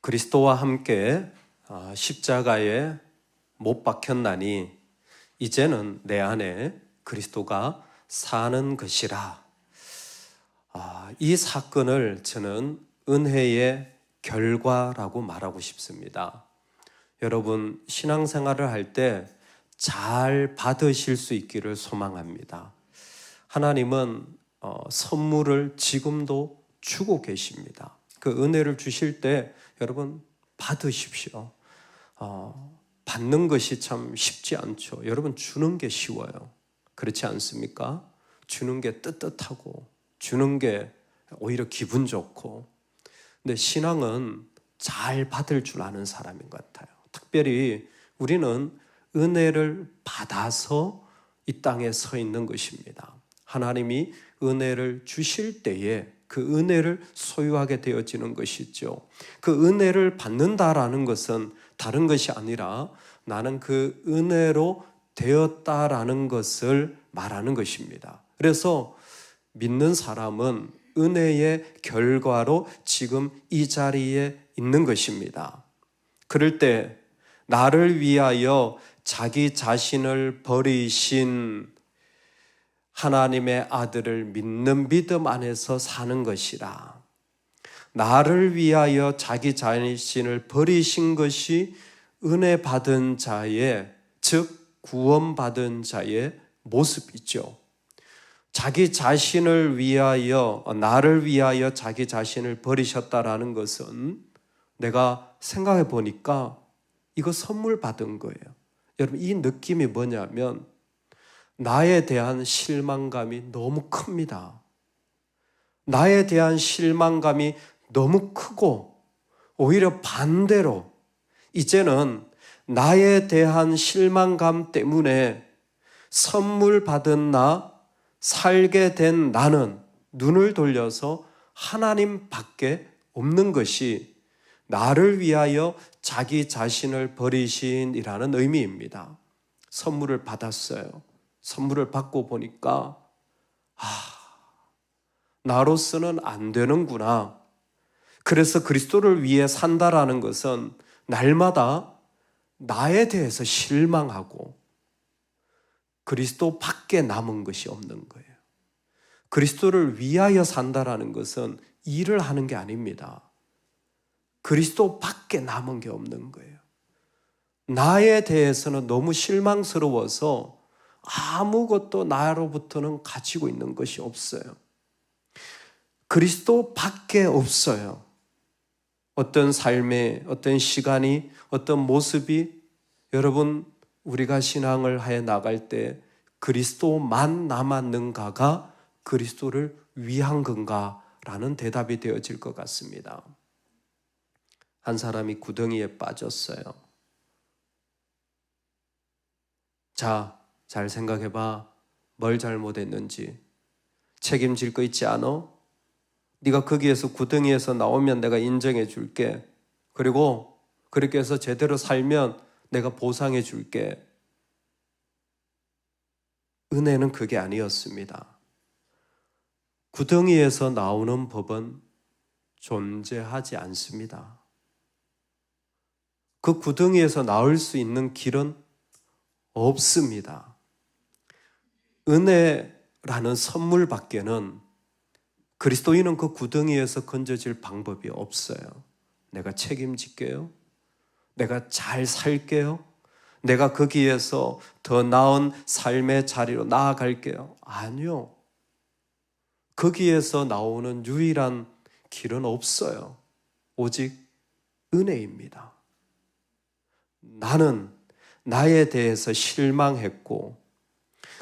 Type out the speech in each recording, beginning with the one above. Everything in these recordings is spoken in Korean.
그리스도와 함께 십자가에 못 박혔나니 이제는 내 안에 그리스도가 사는 것이라. 이 사건을 저는 은혜의 결과라고 말하고 싶습니다. 여러분, 신앙생활을 할 때 잘 받으실 수 있기를 소망합니다. 하나님은 선물을 지금도 주고 계십니다. 그 은혜를 주실 때 여러분 받으십시오. 받는 것이 참 쉽지 않죠. 여러분, 주는 게 쉬워요. 그렇지 않습니까? 주는 게 뜨뜻하고 주는 게 오히려 기분 좋고. 근데 신앙은 잘 받을 줄 아는 사람인 것 같아요. 특별히 우리는 은혜를 받아서 이 땅에 서 있는 것입니다. 하나님이 은혜를 주실 때에 그 은혜를 소유하게 되어지는 것이죠. 그 은혜를 받는다라는 것은 다른 것이 아니라 나는 그 은혜로 되었다라는 것을 말하는 것입니다. 그래서 믿는 사람은 은혜의 결과로 지금 이 자리에 있는 것입니다. 그럴 때 나를 위하여 자기 자신을 버리신 하나님의 아들을 믿는 믿음 안에서 사는 것이라. 나를 위하여 자기 자신을 버리신 것이 은혜 받은 자의, 즉 구원받은 자의 모습이죠. 자기 자신을 위하여, 나를 위하여 자기 자신을 버리셨다라는 것은 내가 생각해 보니까 이거 선물 받은 거예요. 여러분, 이 느낌이 뭐냐면 나에 대한 실망감이 너무 큽니다. 나에 대한 실망감이 너무 크고 오히려 반대로 이제는 나에 대한 실망감 때문에 선물 받은 나, 살게 된 나는 눈을 돌려서 하나님밖에 없는 것이 나를 위하여 자기 자신을 버리신이라는 의미입니다. 선물을 받았어요. 선물을 받고 보니까 나로서는 안 되는구나. 그래서 그리스도를 위해 산다라는 것은 날마다 나에 대해서 실망하고 그리스도 밖에 남은 것이 없는 거예요. 그리스도를 위하여 산다라는 것은 일을 하는 게 아닙니다. 그리스도 밖에 남은 게 없는 거예요. 나에 대해서는 너무 실망스러워서 아무것도 나로부터는 가지고 있는 것이 없어요. 그리스도 밖에 없어요. 어떤 삶의 어떤 시간이, 어떤 모습이 여러분, 우리가 신앙을 해 나갈 때 그리스도만 남았는가가 그리스도를 위한 건가라는 대답이 되어질 것 같습니다. 한 사람이 구덩이에 빠졌어요. 자, 잘 생각해봐. 뭘 잘못했는지. 책임질 거 있지 않아? 네가 거기에서 구덩이에서 나오면 내가 인정해 줄게. 그리고 그렇게 해서 제대로 살면 내가 보상해 줄게. 은혜는 그게 아니었습니다. 구덩이에서 나오는 법은 존재하지 않습니다. 그 구덩이에서 나올 수 있는 길은 없습니다. 은혜라는 선물 밖에는 그리스도인은 그 구덩이에서 건져질 방법이 없어요. 내가 책임질게요. 내가 잘 살게요. 내가 거기에서 더 나은 삶의 자리로 나아갈게요. 아니요. 거기에서 나오는 유일한 길은 없어요. 오직 은혜입니다. 나는 나에 대해서 실망했고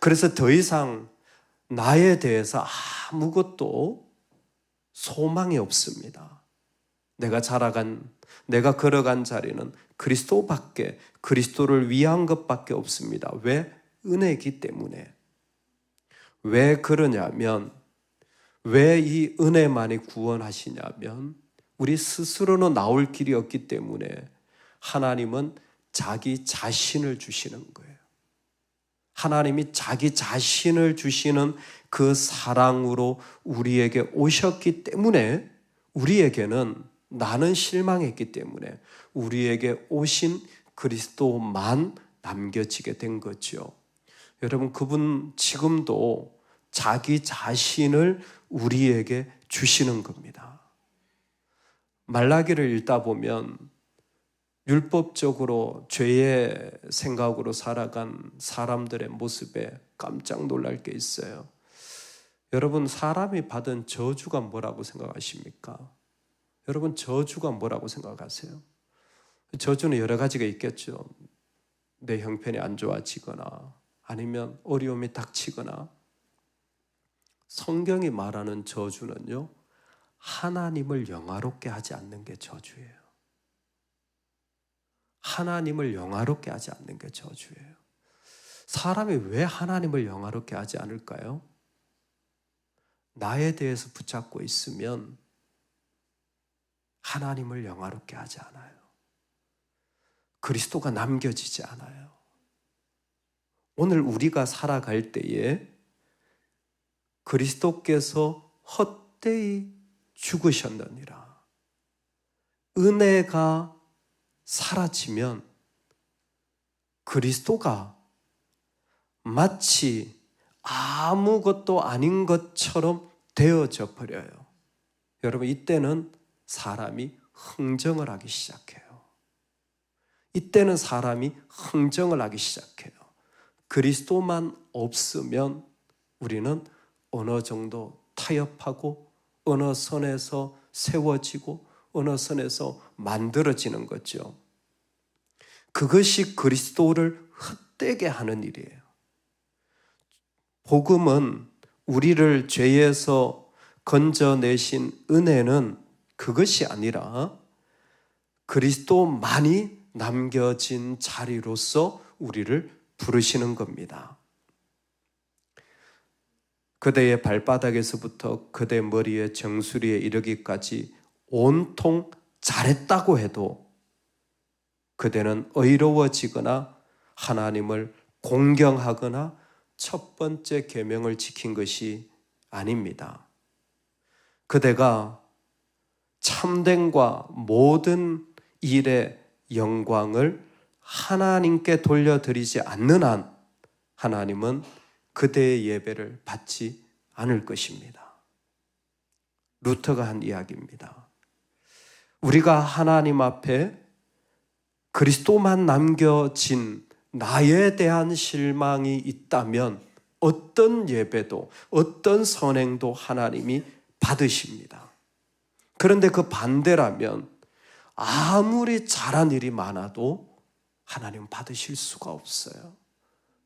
그래서 더 이상 나에 대해서 아무것도 소망이 없습니다. 내가 걸어간 자리는 그리스도밖에, 그리스도를 위한 것밖에 없습니다. 왜? 은혜이기 때문에. 왜 그러냐면, 왜 이 은혜만이 구원하시냐면 우리 스스로는 나올 길이 없기 때문에 하나님은 자기 자신을 주시는 거예요. 하나님이 자기 자신을 주시는 그 사랑으로 우리에게 오셨기 때문에 우리에게는 나는 실망했기 때문에 우리에게 오신 그리스도만 남겨지게 된 거죠. 여러분, 그분 지금도 자기 자신을 우리에게 주시는 겁니다. 말라기를 읽다 보면 율법적으로 죄의 생각으로 살아간 사람들의 모습에 깜짝 놀랄 게 있어요. 여러분, 사람이 받은 저주가 뭐라고 생각하십니까? 여러분, 저주가 뭐라고 생각하세요? 저주는 여러 가지가 있겠죠. 내 형편이 안 좋아지거나 아니면 어려움이 닥치거나. 성경이 말하는 저주는요, 하나님을 영화롭게 하지 않는 게 저주예요. 하나님을 영화롭게 하지 않는 게 저주예요. 사람이 왜 하나님을 영화롭게 하지 않을까요? 나에 대해서 붙잡고 있으면 하나님을 영화롭게 하지 않아요. 그리스도가 남겨지지 않아요. 오늘 우리가 살아갈 때에 그리스도께서 헛되이 죽으셨느니라. 은혜가 사라지면 그리스도가 마치 아무것도 아닌 것처럼 되어져 버려요. 여러분, 이때는 사람이 흥정을 하기 시작해요. 이때는 사람이 흥정을 하기 시작해요. 그리스도만 없으면 우리는 어느 정도 타협하고 어느 선에서 세워지고 어느 선에서 만들어지는 거죠. 그것이 그리스도를 헛되게 하는 일이에요. 복음은 우리를 죄에서 건져내신 은혜는 그것이 아니라 그리스도만이 남겨진 자리로서 우리를 부르시는 겁니다. 그대의 발바닥에서부터 그대 머리의 정수리에 이르기까지 온통 잘했다고 해도 그대는 의로워지거나 하나님을 공경하거나 첫 번째 계명을 지킨 것이 아닙니다. 그대가 참됨과 모든 일의 영광을 하나님께 돌려드리지 않는 한 하나님은 그대의 예배를 받지 않을 것입니다. 루터가 한 이야기입니다. 우리가 하나님 앞에 그리스도만 남겨진 나에 대한 실망이 있다면 어떤 예배도 어떤 선행도 하나님이 받으십니다. 그런데 그 반대라면 아무리 잘한 일이 많아도 하나님은 받으실 수가 없어요.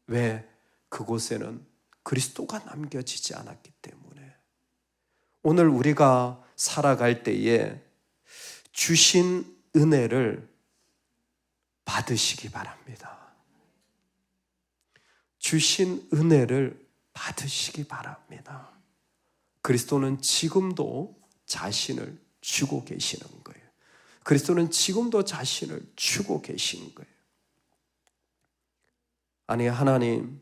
왜? 그곳에는 그리스도가 남겨지지 않았기 때문에. 오늘 우리가 살아갈 때에 주신 은혜를 받으시기 바랍니다. 주신 은혜를 받으시기 바랍니다. 그리스도는 지금도 자신을 주고 계시는 거예요. 그리스도는 지금도 자신을 주고 계신 거예요. 아니, 하나님,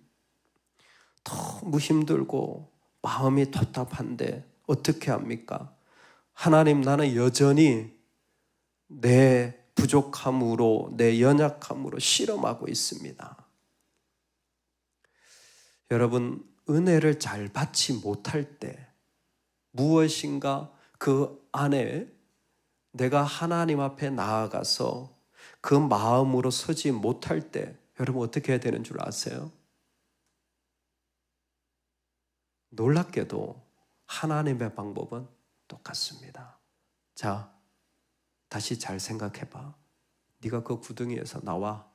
너무 힘들고 마음이 답답한데 어떻게 합니까? 하나님, 나는 여전히 내 부족함으로, 내 연약함으로 실험하고 있습니다. 여러분, 은혜를 잘 받지 못할 때 무엇인가 그 안에 내가 하나님 앞에 나아가서 그 마음으로 서지 못할 때 여러분 어떻게 해야 되는 줄 아세요? 놀랍게도 하나님의 방법은 똑같습니다. 자, 다시 잘 생각해봐. 네가 그 구덩이에서 나와.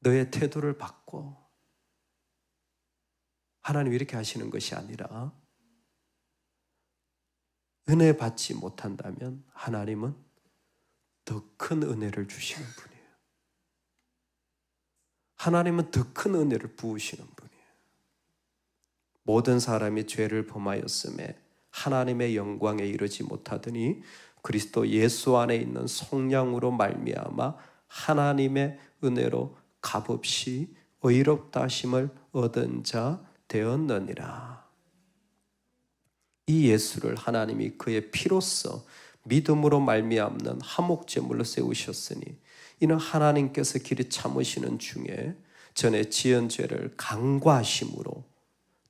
너의 태도를 바꿔. 하나님 이렇게 하시는 것이 아니라 은혜 받지 못한다면 하나님은 더 큰 은혜를 주시는 분이에요. 하나님은 더 큰 은혜를 부으시는 분이에요. 모든 사람이 죄를 범하였음에 하나님의 영광에 이르지 못하더니 그리스도 예수 안에 있는 성령으로 말미암아 하나님의 은혜로 값없이 의롭다 하심을 얻은 자 되었느니라. 이 예수를 하나님이 그의 피로써 믿음으로 말미암는 화목제물로 세우셨으니 이는 하나님께서 길이 참으시는 중에 전에 지은 죄를 간과하심으로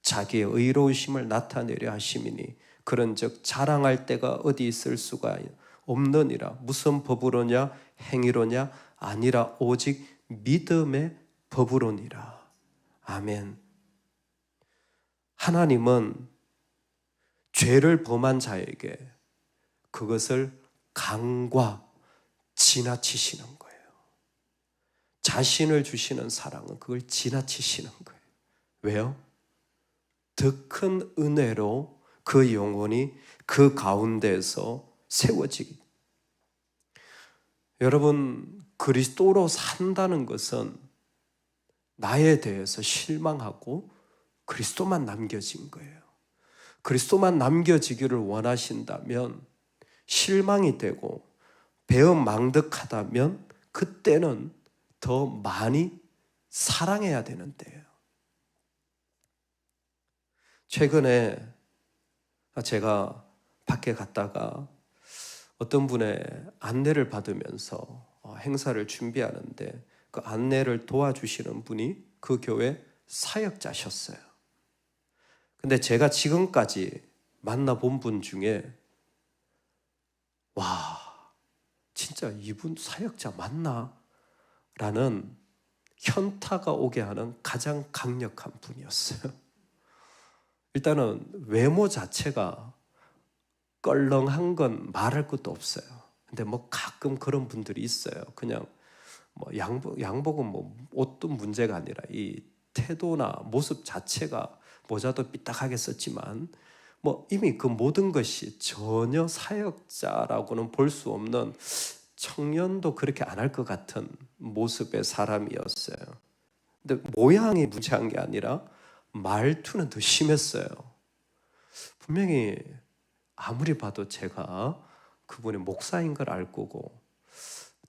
자기의 의로우심을 나타내려 하심이니 그런즉 자랑할 데가 어디 있을 수가 없느니라. 무슨 법으로냐? 행위로냐? 아니라 오직 믿음의 법으로니라. 아멘. 하나님은 죄를 범한 자에게 그것을 간과 지나치시는 거예요. 자신을 주시는 사랑은 그걸 지나치시는 거예요. 왜요? 더 큰 은혜로 그 영혼이 그 가운데에서 세워지기. 여러분, 그리스도로 산다는 것은 나에 대해서 실망하고 그리스도만 남겨진 거예요. 그리스도만 남겨지기를 원하신다면, 실망이 되고 배은망덕하다면 그때는 더 많이 사랑해야 되는 때예요. 최근에 제가 밖에 갔다가 어떤 분의 안내를 받으면서 행사를 준비하는데 그 안내를 도와주시는 분이 그 교회 사역자셨어요. 근데 제가 지금까지 만나본 분 중에 와, 진짜 이분 사역자 맞나? 라는 현타가 오게 하는 가장 강력한 분이었어요. 일단은 외모 자체가 껄렁한 건 말할 것도 없어요. 근데 뭐 가끔 그런 분들이 있어요. 그냥 뭐 양복은 뭐 옷도 문제가 아니라 이 태도나 모습 자체가 모자도 삐딱하게 썼지만 뭐 이미 그 모든 것이 전혀 사역자라고는 볼 수 없는, 청년도 그렇게 안 할 것 같은 모습의 사람이었어요. 근데 모양이 문제한 게 아니라 말투는 더 심했어요. 분명히 아무리 봐도 제가 그분의 목사인 걸 알 거고,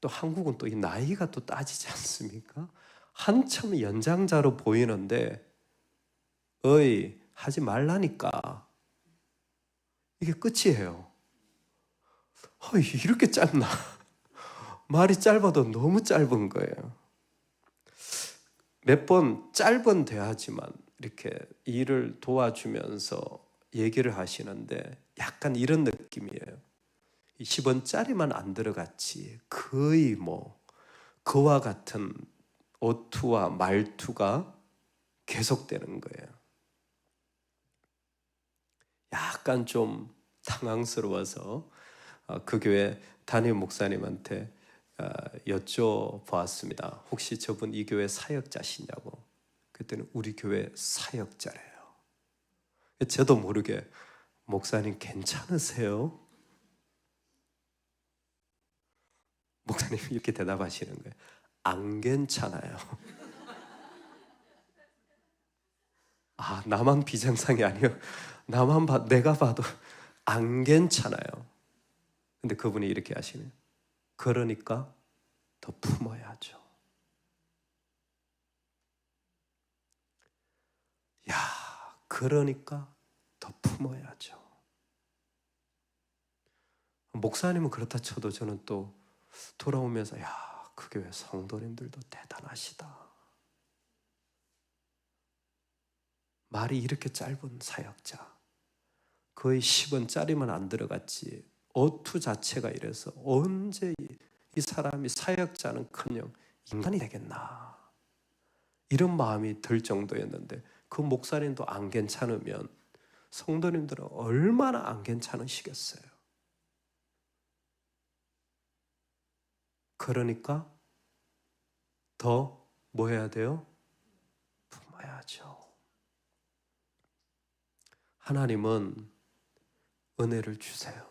또 한국은 또 이 나이가 또 따지지 않습니까? 한참 연장자로 보이는데 어이 하지 말라니까 이게 끝이에요. 이렇게 짧나? 말이 짧아도 너무 짧은 거예요. 몇 번 짧은 대화지만 이렇게 일을 도와주면서 얘기를 하시는데 약간 이런 느낌이에요. 10원짜리만 안 들어갔지 거의 뭐 그와 같은 어투와 말투가 계속되는 거예요. 약간 좀 당황스러워서 그 교회 담임 목사님한테 여쭤보았습니다. 혹시 저분 이 교회 사역자시냐고. 그랬더니 우리 교회 사역자래요. 저도 모르게 목사님 괜찮으세요? 목사님이 이렇게 대답하시는 거예요. 안 괜찮아요. 아, 나만 비정상이 아니요. 내가 봐도 안 괜찮아요. 근데 그분이 이렇게 하시네요. 그러니까 더 품어야죠. 야, 그러니까 더 품어야죠. 목사님은 그렇다 쳐도 저는 또 돌아오면서 야, 그 교회 성도님들도 대단하시다. 말이 이렇게 짧은 사역자, 거의 10원짜리만 안 들어갔지 어투 자체가 이래서 언제 이 사람이 사역자는커녕 인간이 되겠나, 이런 마음이 들 정도였는데 그 목사님도 안 괜찮으면 성도님들은 얼마나 안 괜찮으시겠어요. 그러니까 더 뭐 해야 돼요? 품어야죠. 하나님은 은혜를 주세요.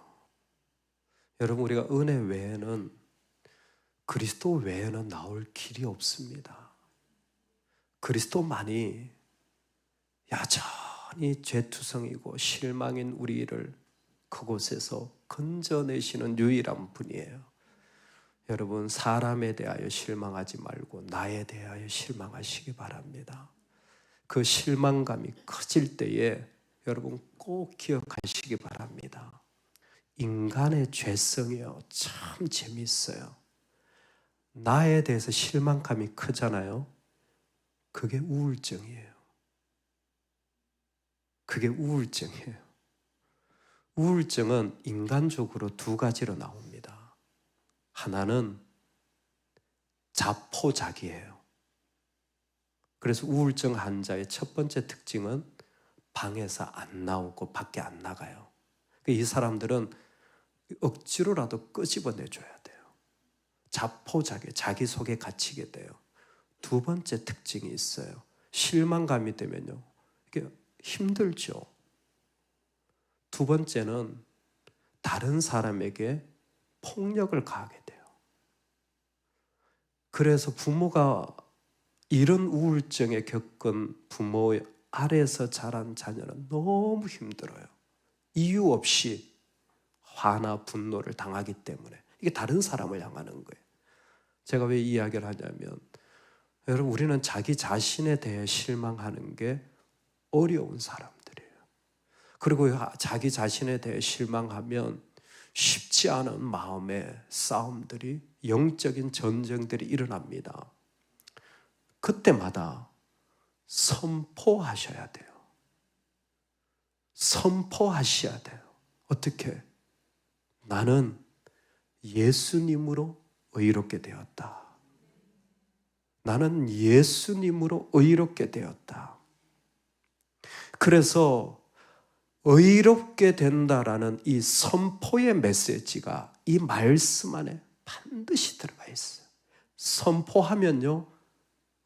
여러분, 우리가 은혜 외에는, 그리스도 외에는 나올 길이 없습니다. 그리스도만이 여전히 죄투성이고 실망인 우리를 그곳에서 건져내시는 유일한 분이에요. 여러분, 사람에 대하여 실망하지 말고 나에 대하여 실망하시기 바랍니다. 그 실망감이 커질 때에 여러분 꼭 기억하시기 바랍니다. 인간의 죄성이요, 참 재미있어요. 나에 대해서 실망감이 크잖아요. 그게 우울증이에요. 그게 우울증이에요. 우울증은 인간적으로 두 가지로 나옵니다. 하나는 자포자기예요. 그래서 우울증 환자의 첫 번째 특징은 방에서 안 나오고 밖에 안 나가요. 이 사람들은 억지로라도 끄집어내줘야 돼요. 자포자기, 자기 속에 갇히게 돼요. 두 번째 특징이 있어요. 실망감이 되면요, 이게 힘들죠. 두 번째는 다른 사람에게 폭력을 가하게 돼요. 그래서 부모가 이런 우울증에 겪은 부모 아래에서 자란 자녀는 너무 힘들어요. 이유 없이 화나 분노를 당하기 때문에. 이게 다른 사람을 향하는 거예요. 제가 왜 이 이야기를 하냐면, 여러분, 우리는 자기 자신에 대해 실망하는 게 어려운 사람들이에요. 그리고 자기 자신에 대해 실망하면 쉽지 않은 마음의 싸움들이, 영적인 전쟁들이 일어납니다. 그때마다 선포하셔야 돼요. 선포하셔야 돼요. 어떻게? 나는 예수님으로 의롭게 되었다. 나는 예수님으로 의롭게 되었다. 그래서 의롭게 된다라는 이 선포의 메시지가 이 말씀 안에 반드시 들어가 있어요. 선포하면요,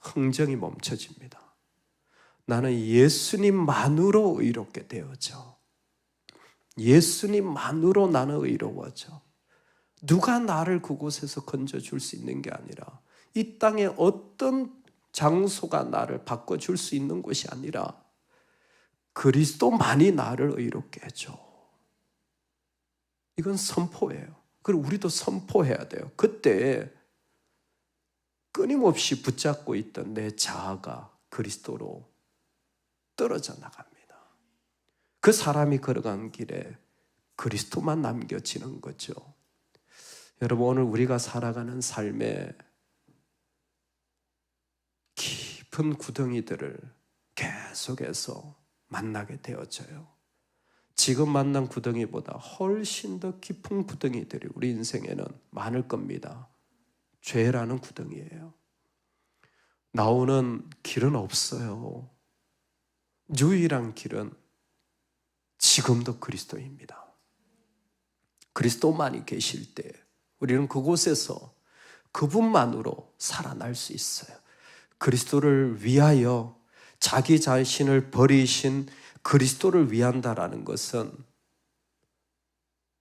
흥정이 멈춰집니다. 나는 예수님만으로 의롭게 되어져. 예수님만으로 나는 의로워져. 누가 나를 그곳에서 건져줄 수 있는 게 아니라, 이 땅에 어떤 장소가 나를 바꿔줄 수 있는 곳이 아니라 그리스도만이 나를 의롭게 해줘. 이건 선포예요. 그리고 우리도 선포해야 돼요. 그때 끊임없이 붙잡고 있던 내 자아가 그리스도로 떨어져 나갑니다. 그 사람이 걸어간 길에 그리스도만 남겨지는 거죠. 여러분, 오늘 우리가 살아가는 삶에 깊은 구덩이들을 계속해서 만나게 되어져요. 지금 만난 구덩이보다 훨씬 더 깊은 구덩이들이 우리 인생에는 많을 겁니다. 죄라는 구덩이에요. 나오는 길은 없어요. 유일한 길은 지금도 그리스도입니다. 그리스도만이 계실 때 우리는 그곳에서 그분만으로 살아날 수 있어요. 그리스도를 위하여 자기 자신을 버리신 그리스도를 위한다라는 것은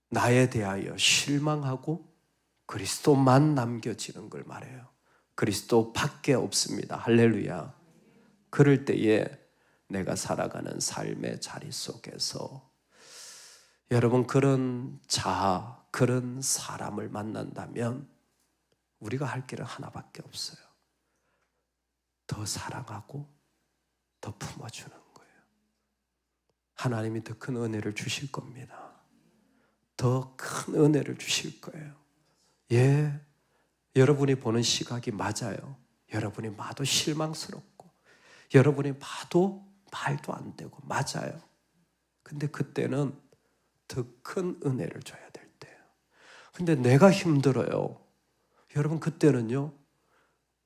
나에 대하여 실망하고 그리스도만 남겨지는 걸 말해요. 그리스도밖에 없습니다. 할렐루야. 그럴 때에 내가 살아가는 삶의 자리 속에서 여러분, 그런 자아, 그런 사람을 만난다면 우리가 할 길은 하나밖에 없어요. 더 사랑하고 더 품어주는 거예요. 하나님이 더 큰 은혜를 주실 겁니다. 더 큰 은혜를 주실 거예요. 예, 여러분이 보는 시각이 맞아요. 여러분이 봐도 실망스럽고 여러분이 봐도 말도 안 되고 맞아요. 근데 그때는 더 큰 은혜를 줘야 될 때예요. 근데 내가 힘들어요. 여러분, 그때는요,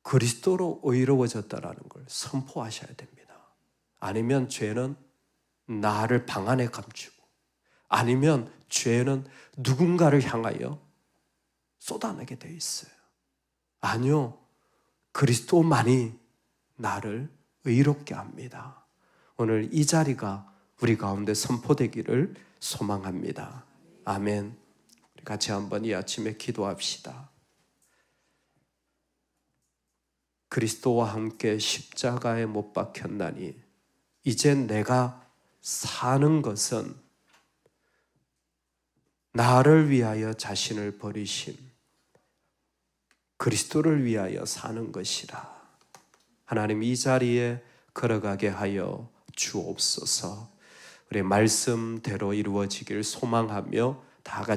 그리스도로 의로워졌다라는 걸 선포하셔야 됩니다. 아니면 죄는 나를 방 안에 감추고, 아니면 죄는 누군가를 향하여 쏟아내게 돼 있어요. 아니요, 그리스도만이 나를 의롭게 합니다. 오늘 이 자리가 우리 가운데 선포되기를 소망합니다. 아멘. 우리 같이 한번 이 아침에 기도합시다. 그리스도와 함께 십자가에 못 박혔나니 이제 내가 사는 것은 나를 위하여 자신을 버리신 그리스도를 위하여 사는 것이라. 하나님, 이 자리에 걸어가게 하여 주옵소서. 우리 말씀대로 이루어지길 소망하며 다 같이